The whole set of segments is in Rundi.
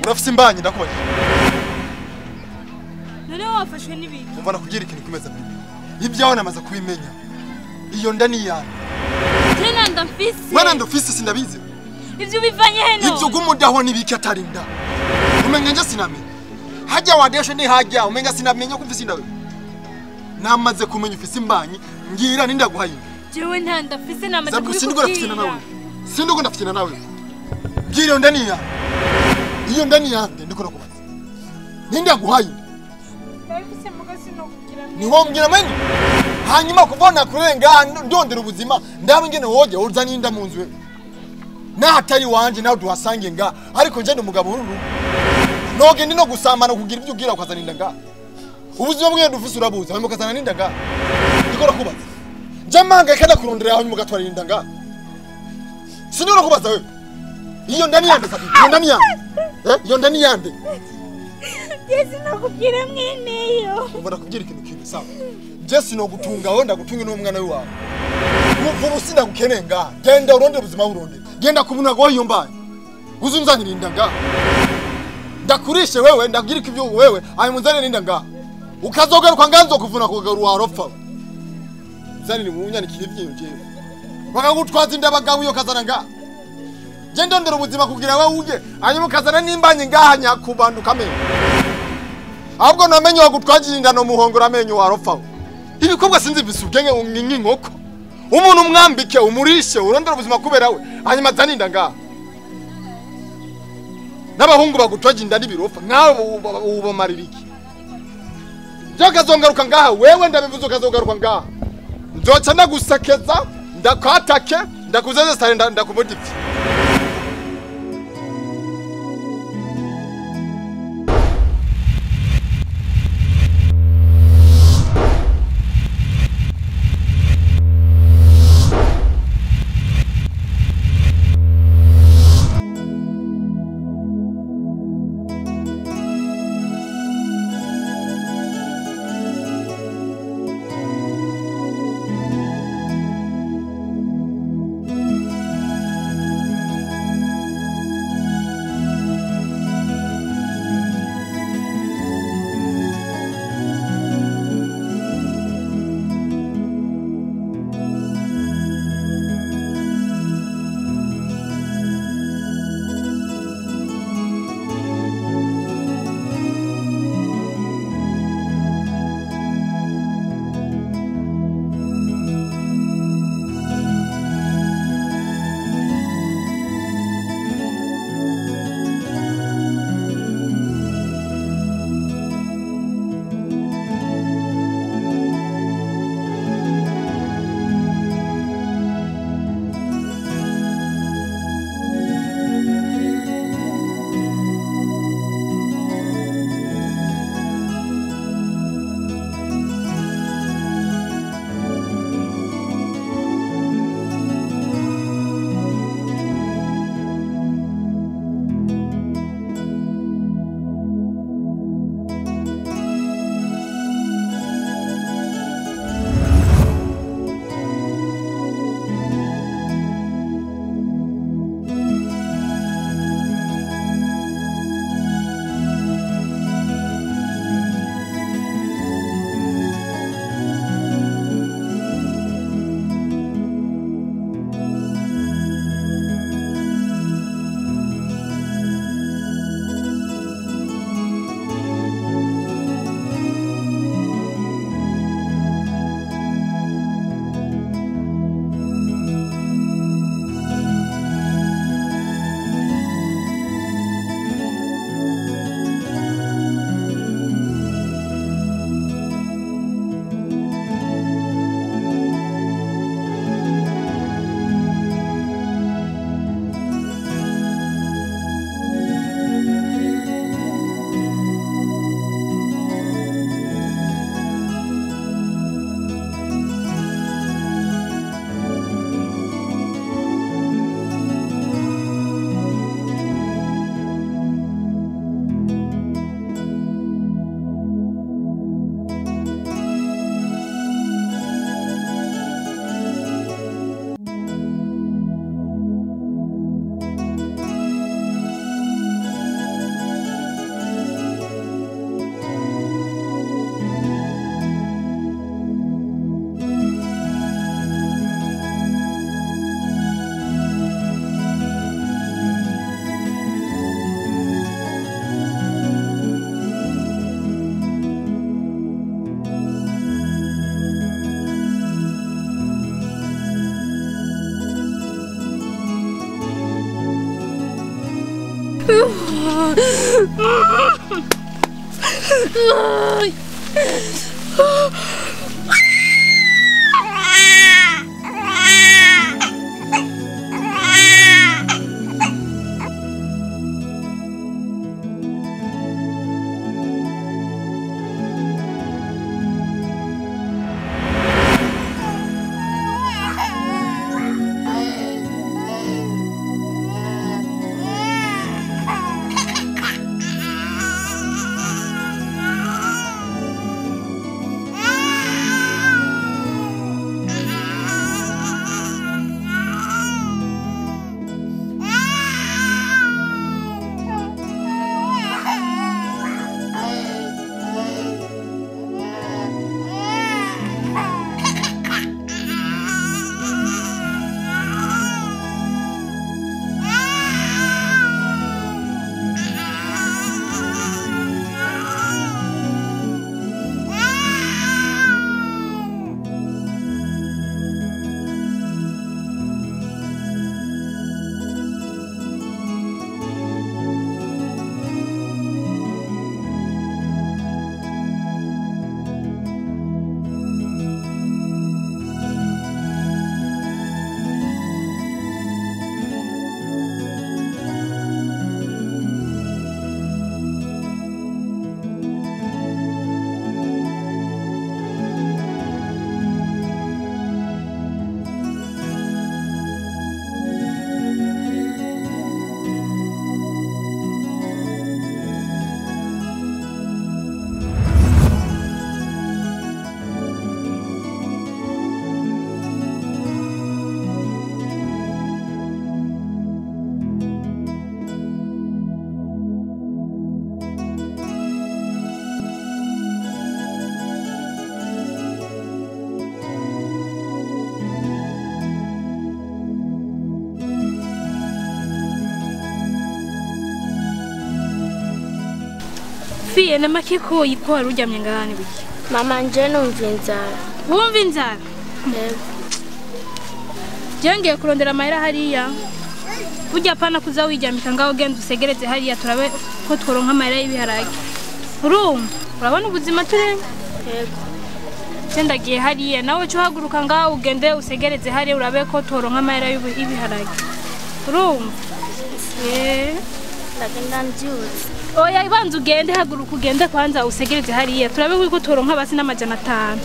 urafise imbanyi ndakubaye none wafashwe n'ibintu umva nakugira ikintu kimeze mbi ibyawe namaze kubimenya iyo nda ni yawe tena ndamfise mwana ndofise sindabizi ivyo bivanye heno ivyo gumudaho nibiki atarinda umenye nje sinamenye hajya wadeshe ni hajya umenga sinamenye ko ufise indawe namaze kumenya ufise imbanyi ngira nindaguhaye jewe nta ndafise namaze kubikubwira sindugo ndafite nawe sindugo ndafite nawe ngira iyo nda ni yawe iyo nda ni yawe ndiko nakubaza nindaguhaye ndafise mugasi no kugira niho mbwira mwenye hanyuma kubona kurenga ndondera ubuzima ndabe ngene woje uzana inda mu nzu natari wanje nawe duhasange nga ariko nje ndumugabo ururu noge ndi no gusambana kugira ibyo ugira ukazana inda nga ubuzima bwe ndufise urabuza hanyuma ukazana inda nga ndikora kubaza nje manga kada kurondera hanyuma ugatwara inda nga sinura kubaza wewe iyo ndani yande sabi iyo ndani yande iyo ndani yande Jesi nakubwira mweneyo ubona kugira ikintu kimwe sawa Jesi no gutunga wenda gutunga n'umwana wawe vuba sinda gukenenga genda uronde ubuzima buronde genda kubuna go iyo mbaye uzunzanira inda nga ndakurishe wewe ndagira ibyo wewe ayi munzanira inda nga ukazogaruka nganzo kuvuna kugaru waropfa zanira mu nyanikire byinje bakagutwaza inda bagawe iyo kazana nga genda ndera ubuzima kugira wewe uje hanyuma ukazana nimbanye ngaha nyakubanduka amenyo ahubwo namenye wagutwagira inda no muhongora amenyo waropfa ibikorwa sinzi bisubwenge nk'inkoko umuntu umwambike umurishe urondera ubuzima kubera we hanyuma zaninda nga n'abahungu bagutwaje inda nibirofa nawe ubamarira iki Kazongaruka ngaha wewe ndabivuze ukazogaruka ngaha nzoca ndagusakeza ndakwatake ndakuzeze sare ndakubudipfi Fiye na make ko yitwa waruryamye ngahane biki. Mama nje numva inzara. Wumva inzara? Yego. Jengeye kurondera amahera hariya. Burya pana kuza wijyamika ngaho genda usegereze hariya turabe ko tworonka amahera y'ibiharage. Urabona ubuzima turenge? Yego. Cendagiye hariya nawe cyo haguruka ngaho ugende usegereze hariya urabe ko tworonka amahera y'ibiharage. Urumva? Ndagenda ndyuze. Oya ibanza ugende haguruka ugende kwanza usegereze hariya turabe ko toronka basi n'amajana 5.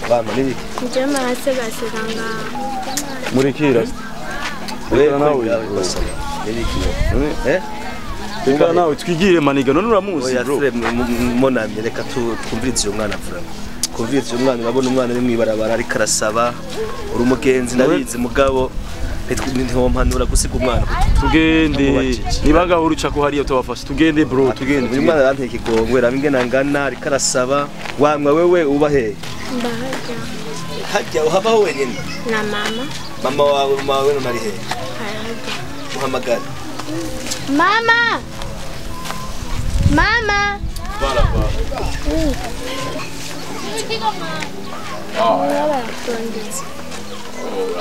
Bana niki? Njema segasiranga. Murikira. Wewe nawe Reka nawe twigire maniga none uramuzi bro. Oya monamye reka twumvirize uyu mwana vrama. Kumvirize uyu mwana urabona umwana ari mwibarabara ari karasaba uri umugenzi nabizi mugabo ntiwompanura gusiga umwana. Tugende nibaga uruca ko hariyo tubafasha tugende bro tugende. Uyu mwana aranteka igongwe ramingena ngana ari karasaba wamwa wewe uba he? Ndahajya. Hajya uhabaho wenyine? Na mama. Mama wawe nari he? Harajya. Uhamagara. Mama. Mama. Bara.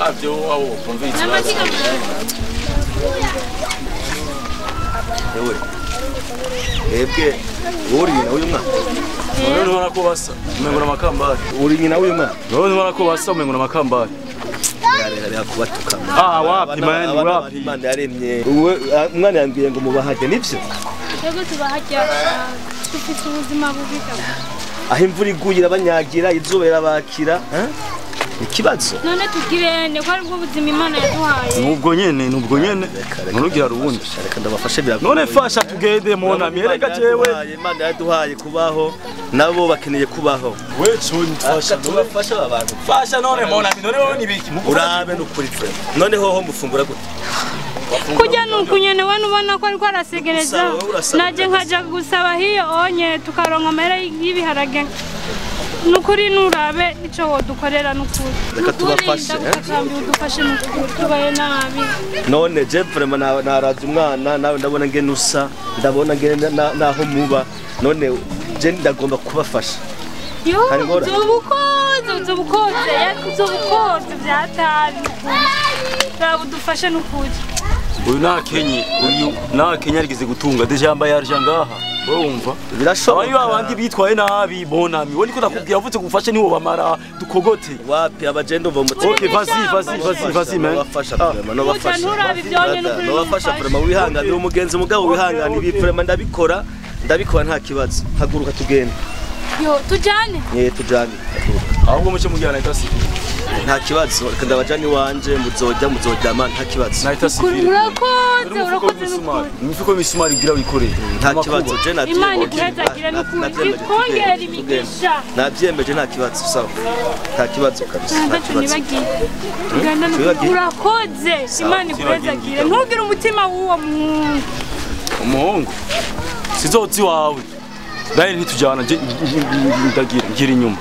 Avyo aho konvince Ewe. Ebwe uri nyina uyu mwana. none ubona ko basa umengo na makambari. Uri nyina uyu mwana. None ubona ko basa umengo na makambari. Yari akubatuka. Wapi man wapi. Imana yaremye. Umwana yambwiye ngo mubahajye nivyo. Yego tubahajya dufite ubuzima bubi cyane. Aho imvura iguye abanyagira izuba irabakira, ikibazo. None tugirene ko aribwo buzima Imana yaduhaye. Nubwo nyene nurugira rubundi. Reka ndabafashe birago. None fasha tugende mona miereka jewe. Imana yaduhaye kubaho nabo bakeneye kubaho. We choni fasha tubafasha abantu. Fasha none mona none wowe nibiki. Urabe nukuri twe. None hoho mufungura gute? Kujya nukunyene wanu ubona ko ariko arasegereza. Naje nkaja gusaba hiyo onye tukaronka amahera y'ibiharage. Nukuri nurabe ico wodukorera nukuri. Reka tubafashe udufashe nukuri tubaye nabi. None je vraiment naraje umwana nawe ndabona ngene usa ndabona ngene naho muba none je ndagomba kubafasha. Yo uzobukoze byatari. Udufashe nukuri. Uyu nakenya arigize gutunga dejamba yarja ngaha urumva birashoboka abayo abandi bitwaye nabi bonami woni ko nakubwira avutse gufasha niwo bamara dukogote wapi abagendo bo mutse. Okay vas-y man bafasha vraiment no bafasha vraiment wihanganira umugenzi mugabo wihangana ibi vraiment ndabikora nta kibazo haguruka tugende. Yo tujane tujane ahubwo muce mujyana itasi nta kibazo reka ndabajani wanje muzodyama nta kibazo naita sivile urakoze mifuko misumari gira wikore nta kibazo je navye Imana ikuhezagira n'ukuri kongera imigisha navyemeje nta kibazo sawa nta kibazo kabisa nta kibazo tuganda urakoze Imana ikuhezagira ntugire umutima w'uwo umuhungu sizozi wawe Dai ntitujana ndagira ngira inyuma